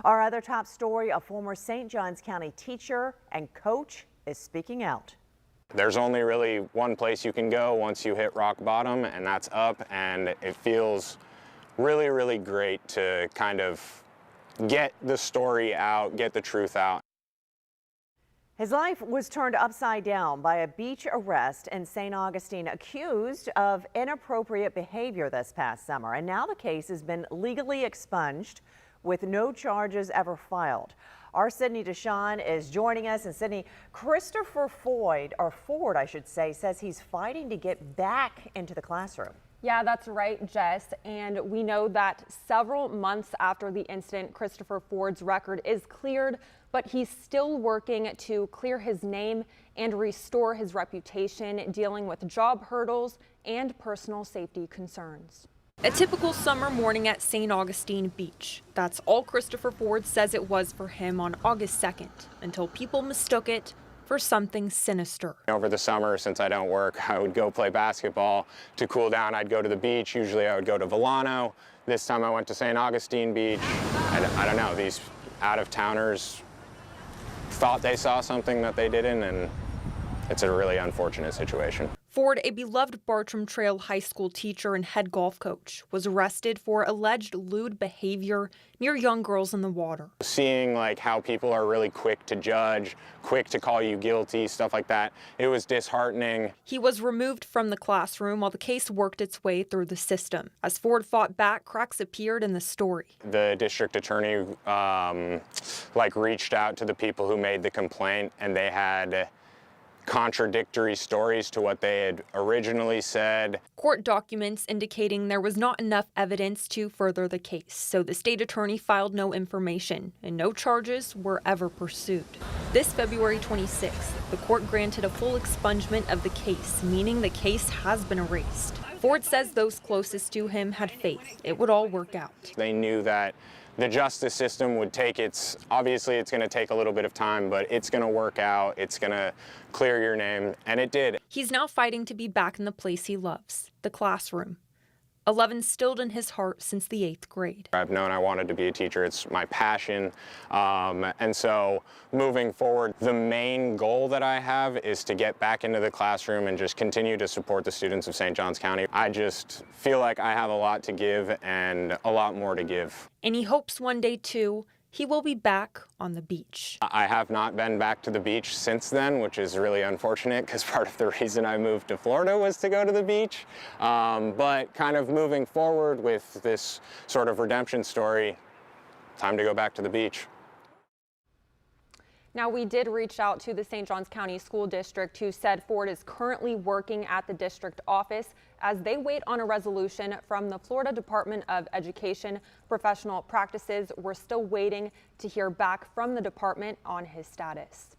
Our other top story, a former St. Johns County teacher and coach is speaking out. There's only really one place you can go once you hit rock bottom, and that's up, and it feels really, really great to kind of get the story out, get the truth out. His life was turned upside down by a beach arrest in St. Augustine, accused of inappropriate behavior this past summer. And now the case has been legally expunged with no charges ever filed. Our Sydney Deshawn is joining us. And Sydney, Christopher Ford, I should say, says he's fighting to get back into the classroom. Yeah, that's right, Jess. And we know that several months after the incident, Christopher Ford's record is cleared, but he's still working to clear his name and restore his reputation, dealing with job hurdles and personal safety concerns. A typical summer morning at St. Augustine Beach. That's all Christopher Ford says it was for him on August 2nd, until people mistook it for something sinister. Over the summer, since I don't work, I would go play basketball. To cool down, I'd go to the beach. Usually I would go to Volano. This time I went to St. Augustine Beach. I don't know, these out-of-towners thought they saw something that they didn't, and it's a really unfortunate situation. Ford, a beloved Bartram Trail High School teacher and head golf coach, was arrested for alleged lewd behavior near young girls in the water. Seeing like how people are really quick to judge, quick to call you guilty, stuff like that, it was disheartening. He was removed from the classroom while the case worked its way through the system. As Ford fought back, cracks appeared in the story. The district attorney reached out to the people who made the complaint, and they had contradictory stories to what they had originally said. Court documents indicating there was not enough evidence to further the case, so the state attorney filed no information and no charges were ever pursued. This February 26th, the court granted a full expungement of the case, meaning the case has been erased. Ford says those closest to him had faith it would all work out. They knew that the justice system would take obviously it's going to take a little bit of time, but it's going to work out. It's going to clear your name, and it did. He's now fighting to be back in the place he loves, the classroom. A love instilled in his heart since the 8th grade. I've known I wanted to be a teacher. It's my passion. And so moving forward, the main goal that I have is to get back into the classroom and just continue to support the students of St. Johns County. I just feel like I have a lot to give and a lot more to give. And he hopes one day, too, he will be back on the beach. I have not been back to the beach since then, which is really unfortunate because part of the reason I moved to Florida was to go to the beach. But kind of moving forward with this sort of redemption story, time to go back to the beach. Now, we did reach out to the St. Johns County School District, who said Ford is currently working at the district office as they wait on a resolution from the Florida Department of Education Professional Practices. We're still waiting to hear back from the department on his status.